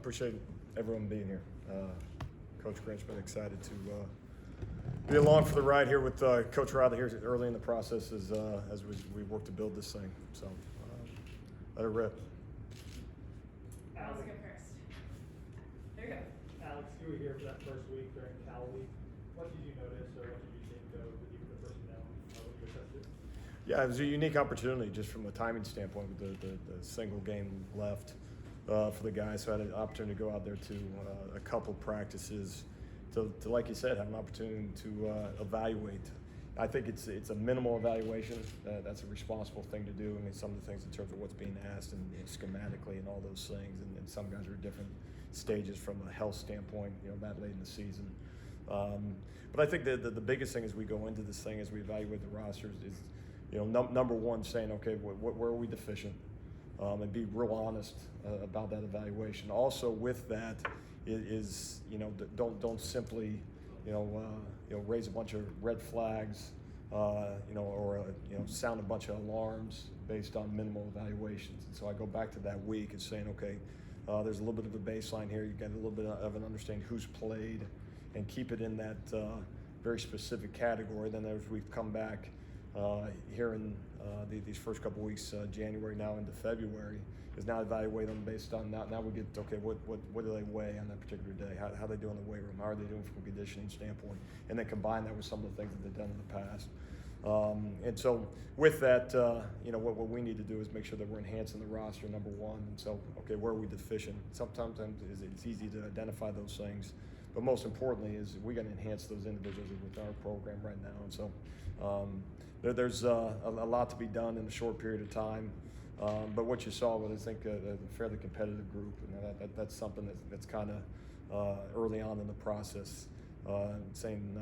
appreciate everyone being here. Coach Grinch, been excited to be along for the ride here with Coach Riley here early in the process as we work to build this thing. So let it rip. Alex, go first. There you go. Alex, you were here for that first week during Cal Week. What did you notice, or what did you think of the personnel when you assessed it? Yeah, it was a unique opportunity just from a timing standpoint with the single game left for the guys. So I had an opportunity to go out there to a couple practices to, like you said, have an opportunity to evaluate. I think it's a minimal evaluation. That's a responsible thing to do. I mean, some of the things in terms of what's being asked and schematically and all those things. And some guys are at different stages from a health standpoint, that late in the season. But I think the biggest thing as we go into this thing, as we evaluate the rosters, is number one, saying, okay, where are we deficient? And be real honest about that evaluation. Also with that is don't simply raise a bunch of red flags or sound a bunch of alarms based on minimal evaluations. And so I go back to that week and saying, okay, there's a little bit of a baseline here. You get a little bit of an understanding who's played and keep it in that very specific category. Then as we've come back here in these first couple weeks, January now into February, is now evaluate them based on now we get, okay, what do they weigh on that particular day? How they do in the weight room? How are they doing from a conditioning standpoint? And then combine that with some of the things that they've done in the past. And so with that, what we need to do is make sure that we're enhancing the roster, number one. And so, okay, where are we deficient? Sometimes it's easy to identify those things, but most importantly is we got to enhance those individuals with our program right now. And so there's a lot to be done in a short period of time. But what you saw was, I think, a fairly competitive group, and that's something that's kind of early on in the process. Saying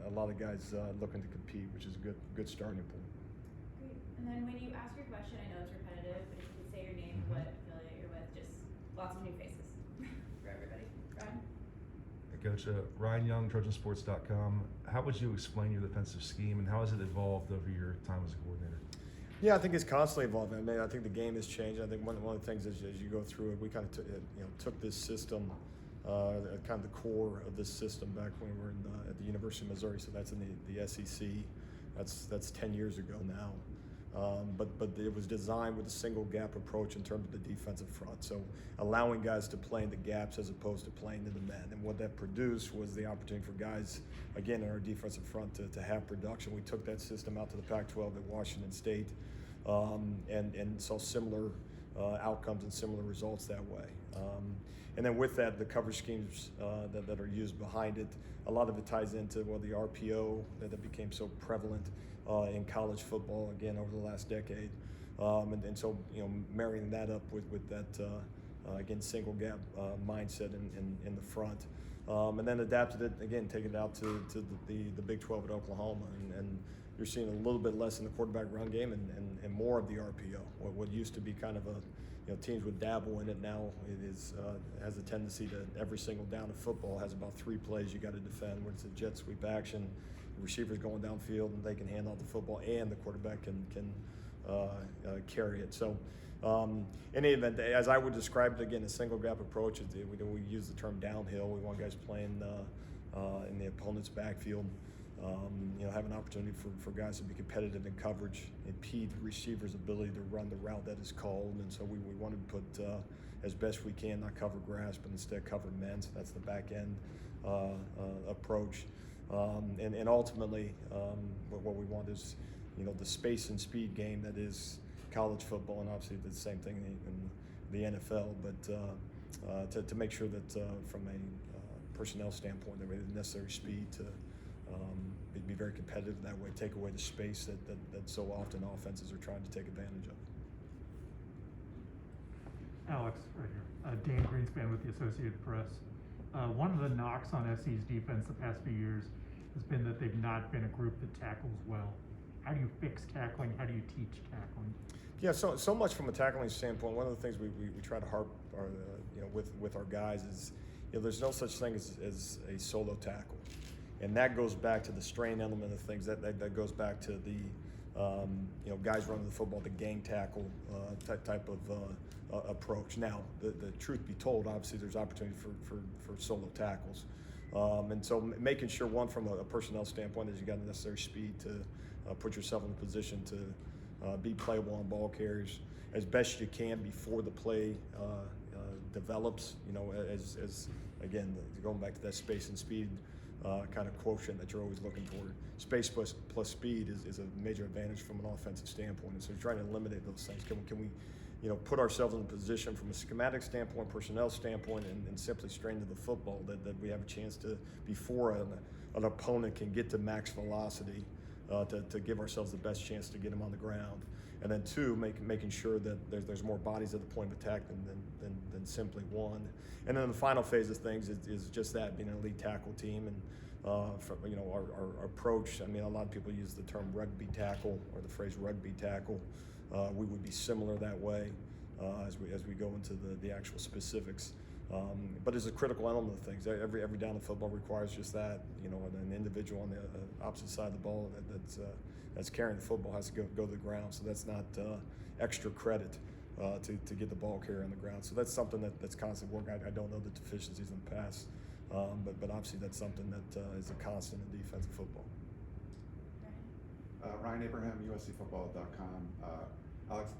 a lot of guys looking to compete, which is a good starting point. Great. And then when you ask your question, I know it's repetitive, but if you could say your name, what affiliate you're with, just lots of new faces for everybody. Ryan? Hey, Coach, Ryan Young, TrojanSports.com. How would you explain your defensive scheme, and how has it evolved over your time as a coordinator? Yeah, I think it's constantly evolving. I think the game has changed. I think one of the things as you go through it, we kind of took this system, kind of the core of this system back when we were at the University of Missouri. So that's in the SEC. That's 10 years ago now. But it was designed with a single gap approach in terms of the defensive front. So allowing guys to play in the gaps as opposed to playing to the men. And what that produced was the opportunity for guys, again, in our defensive front to have production. We took that system out to the Pac-12 at Washington State and saw similar outcomes and similar results that way. And then with that, the coverage schemes that are used behind it, a lot of it ties into the RPO that became so prevalent in college football again over the last decade, and so marrying that up with that again single gap mindset in the front, and then adapted it again, taking it out to the Big 12 at Oklahoma, and you're seeing a little bit less in the quarterback run game and more of the RPO. What used to be kind of a teams would dabble in it, now it is has a tendency to every single down of football has about 3 plays you got to defend. Where it's a jet sweep action, the receiver's going downfield and they can hand off the football, and the quarterback can carry it. So in any event, as I would describe it, again, a single gap approach. We use the term downhill. We want guys playing in the opponent's backfield. Have an opportunity for guys to be competitive in coverage, impede the receiver's ability to run the route that is called. And so we want to put, as best we can, not cover grass, but instead cover men. So that's the back end approach. And ultimately, what we want is, the space and speed game that is college football, and obviously the same thing in the NFL, but to make sure that from a personnel standpoint, that we have the necessary speed to be very competitive that way, take away the space that so often offenses are trying to take advantage of. Alex, right here. Dan Greenspan with the Associated Press. One of the knocks on SC's defense the past few years has been that they've not been a group that tackles well. How do you fix tackling? How do you teach tackling? Yeah, so much from a tackling standpoint. One of the things we try to harp with our guys is there's no such thing as a solo tackle. And that goes back to the strain element of things. That goes back to the guys running the football, the gang tackle type of approach. Now, the truth be told, obviously there's opportunity for solo tackles. And so making sure, one, from a personnel standpoint, is you got the necessary speed to put yourself in a position to be playable on ball carriers as best you can before the play develops. As again, going back to that space and speed kind of quotient that you're always looking for. Space plus speed is a major advantage from an offensive standpoint. And so you're trying to eliminate those things. Can we put ourselves in a position from a schematic standpoint, personnel standpoint, and simply strain to the football that we have a chance to, before an opponent can get to max velocity, to give ourselves the best chance to get them on the ground. And then two, making sure that there's more bodies at the point of attack than simply one. And then the final phase of things is just that, being an elite tackle team. And our approach, I mean, a lot of people use the term rugby tackle or the phrase rugby tackle. We would be similar that way as we go into the actual specifics. But it's a critical element of things. Every down of football requires just that. An individual on the opposite side of the ball that's carrying the football has to go to the ground. So that's not extra credit to get the ball carrier on the ground. So that's something that's constant work. I don't know the deficiencies in the past, but obviously that's something that is a constant in defensive football. Ryan Abraham, USCFootball.com. Alex,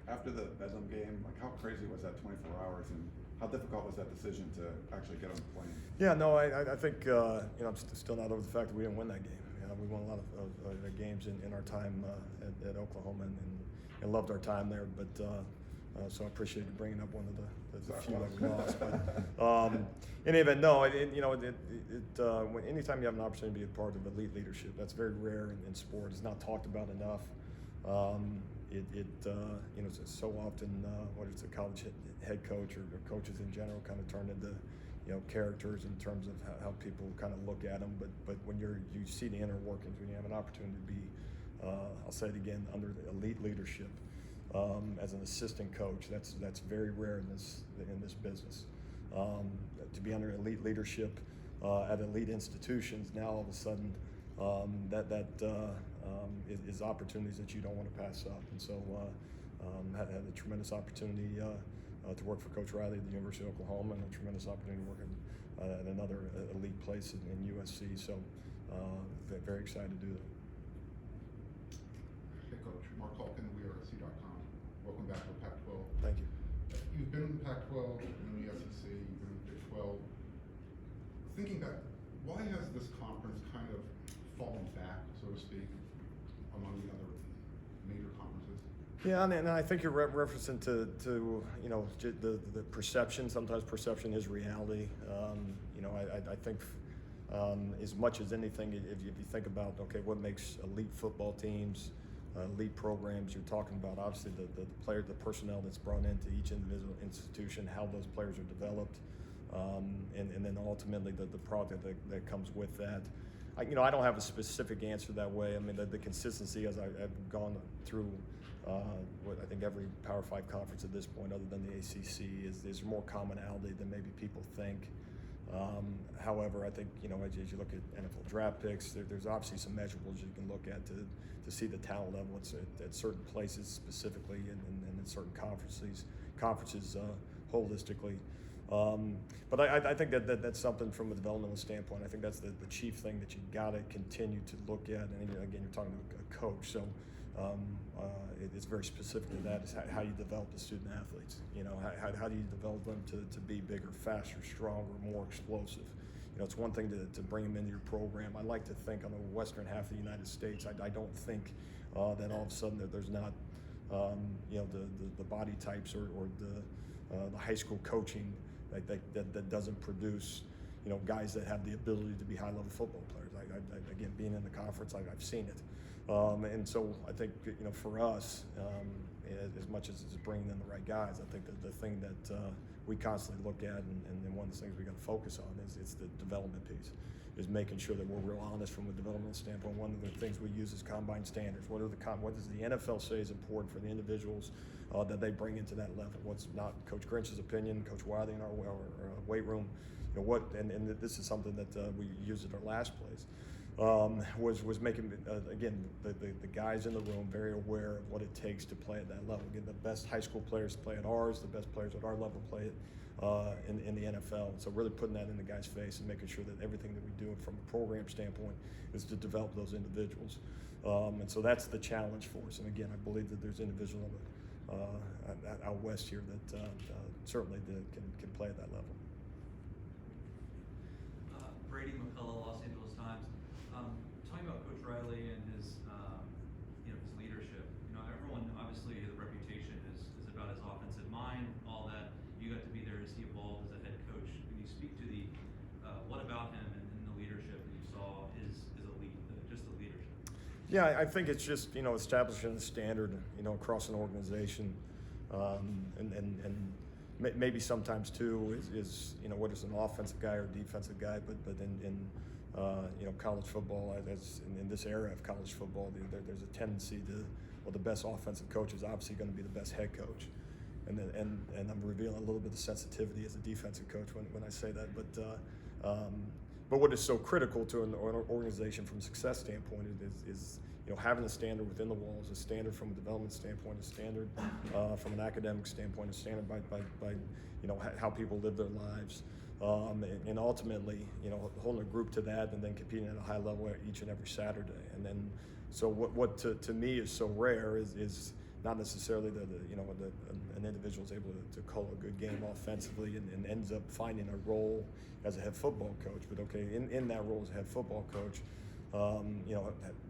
after the Bedlam game, how crazy was that 24 hours, and how difficult was that decision to actually get on the plane? Yeah, no, I think I'm still not over the fact that we didn't win that game. We won a lot of games in our time at Oklahoma and loved our time there. But so I appreciate you bringing up one of the few that we lost. But in any event, no, anytime you have an opportunity to be a part of elite leadership, that's very rare in sport. It's not talked about enough. So often what is a college head coach or coaches in general kind of turn into characters in terms of how people kind of look at them. But when you see the inner workings, when you have an opportunity to be, I'll say it again, under the elite leadership as an assistant coach, that's very rare in this business. To be under elite leadership at elite institutions, now all of a sudden is opportunities that you don't want to pass up. And so had a tremendous opportunity to work for Coach Riley at the University of Oklahoma, and a tremendous opportunity to work at another elite place in USC. So very excited to do that. Hey Coach, Mark Hulkin, WeAreSC.com. Welcome back to the Pac-12. Thank you. You've been in the Pac-12, you've been in the SEC, you've been in the Big 12. Thinking back, why has this conference kind of fallen back, so to speak, among the other major conferences? Yeah, and I think you're referencing to the perception. Sometimes perception is reality. I think as much as anything, if you think about what makes elite football teams, elite programs, you're talking about obviously the personnel that's brought into each individual institution, how those players are developed, and then ultimately the product that comes with that. I don't have a specific answer that way. I mean, the consistency as I've gone through what I think every Power 5 conference at this point, other than the ACC, is more commonality than maybe people think. However, I think as you look at NFL draft picks, there's obviously some measurables you can look at to see the talent level at certain places specifically, and in certain conferences holistically. But I think that's something from a developmental standpoint. I think that's the chief thing that you got to continue to look at. And again, you're talking to a coach, so it's very specific to that. Is how you develop the student athletes. How do you develop them to be bigger, faster, stronger, more explosive? It's one thing to bring them into your program. I like to think on the western half of the United States, I don't think that all of a sudden that there's not the body types or the high school coaching that doesn't produce guys that have the ability to be high-level football players. Again, being in the conference, I've seen it, and so I think for us, as much as it's bringing in the right guys, I think that the thing that we constantly look at, and one of the things we got to focus on is the development piece, is making sure that we're real honest from a developmental standpoint. One of the things we use is combine standards. What does the NFL say is important for the individuals that they bring into that level? What's not Coach Grinch's opinion, Coach Wiley in our weight room, and this is something that we used at our last place. was making again the guys in the room very aware of what it takes to play at that level. Again, the best high school players play at ours, the best players at our level play it in the NFL. So really putting that in the guy's face and making sure that everything that we do from a program standpoint is to develop those individuals. And so that's the challenge for us. And again, I believe that there's individuals out west here that certainly can play at that level. Brady McCullough, Los Angeles Times. Talking about Coach Riley and his, his leadership. Everyone obviously the reputation is about his offensive mind, all that. You got to be there as he evolved as a head coach. Can you speak to the what about him and the leadership that you saw is elite, just the leadership? Yeah, I think it's just establishing the standard across an organization, and maybe sometimes too is whether it's an offensive guy or defensive guy, but in college football, as in this era of college football, there's a tendency to, well, the best offensive coach is obviously going to be the best head coach, and I'm revealing a little bit of sensitivity as a defensive coach when I say that, but what is so critical to an organization from a success standpoint is having a standard within the walls, a standard from a development standpoint, a standard from an academic standpoint, a standard by how people live their lives, and ultimately holding a group to that, and then competing at a high level each and every Saturday. And then so what to me is so rare is not necessarily that an individual is able to call a good game offensively and ends up finding a role as a head football coach. But okay, in that role as a head football coach,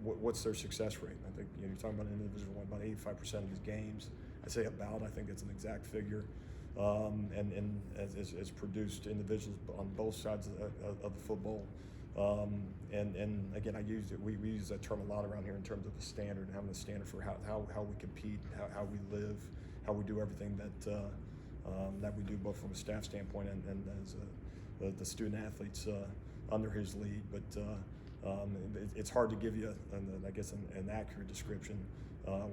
what's their success rate? I think you're talking about an individual won about 85% of his games. I say about. I think that's an exact figure, and as produced individuals on both sides of the football. And again, we use that term a lot around here in terms of the standard, and having a standard for how we compete, how we live, how we do everything that we do, both from a staff standpoint and as the student athletes under his lead. But it's hard to give you, an accurate description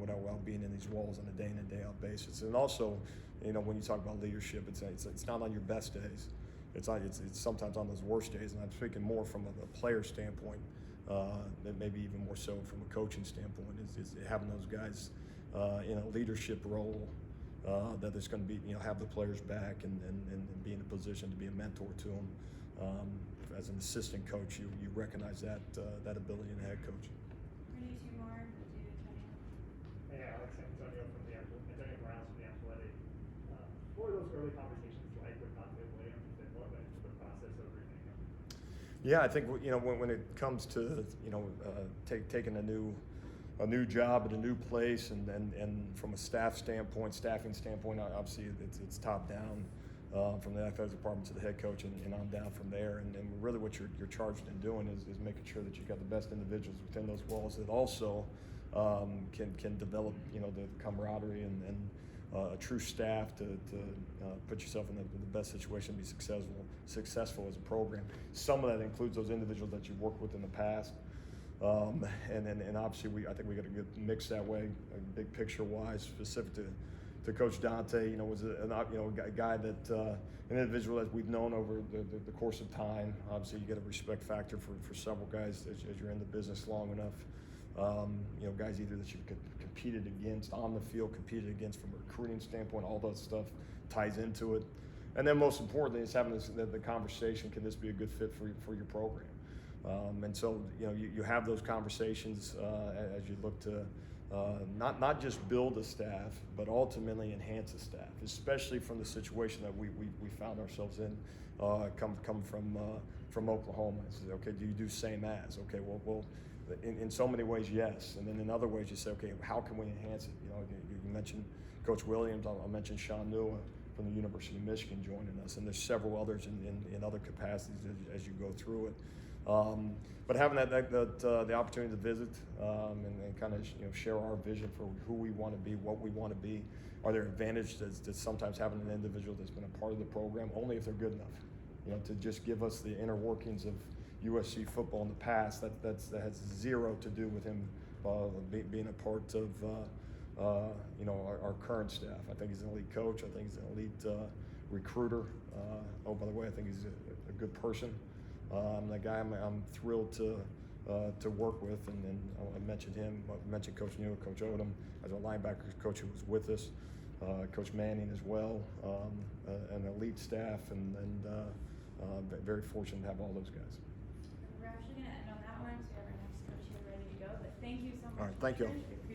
without being in these walls on a day in and day out basis. And also, when you talk about leadership, it's not on your best days. It's sometimes on those worst days. And I'm speaking more from a player standpoint, maybe even more so from a coaching standpoint. Is having those guys in a leadership role that is going to be have the players back and be in a position to be a mentor to them. As an assistant coach, you recognize that ability in a head coach. We're gonna do two more. We'll do Antonio. Hey, Alex, Antonio Brown from the Athletic. What were those early conversations like with Dante Williams, and what went into the process of bringing him? Yeah, I think when it comes to taking a new job at a new place, and from a staffing standpoint, obviously it's top down. From the athletic department to the head coach and on down from there, and really what you're charged in doing is making sure that you've got the best individuals within those walls that also can develop the camaraderie and a true staff to put yourself in the best situation to be successful as a program. Some of that includes those individuals that you've worked with in the past, and obviously I think we got a good mix that way, big picture wise, specific to Coach Dante, was a guy that an individual that we've known over the course of time. Obviously, you get a respect factor for several guys as you're in the business long enough. Guys either that you've competed against on the field, competed against from a recruiting standpoint. All that stuff ties into it. And then most importantly, is having the conversation. Can this be a good fit for your program? And so you have those conversations as you look to. Not just build a staff, but ultimately enhance a staff, especially from the situation that we found ourselves in, come from Oklahoma. It's, okay, do you do same as? Okay, well, in so many ways, yes, and then in other ways, you say, okay, how can we enhance it? You mentioned Coach Williams. I'll mention Sean Nua from the University of Michigan joining us, and there's several others in other capacities as you go through it. But having the opportunity to visit and kind of share our vision for who we want to be, what we want to be. Are there advantages to sometimes having an individual that's been a part of the program, only if they're good enough, to just give us the inner workings of USC football in the past. That has zero to do with him being a part of our current staff. I think he's an elite coach. I think he's an elite recruiter. Oh, by the way, I think he's a good person. That guy, I'm thrilled to to work with, and then I mentioned him. I mentioned Coach Neal, Coach Odom as our linebackers coach who was with us, Coach Manning as well, an elite staff, and very fortunate to have all those guys. We're actually going to end on that one, so we have our next coach here ready to go. But thank you so much. All right, thank you all. Coach Grinch.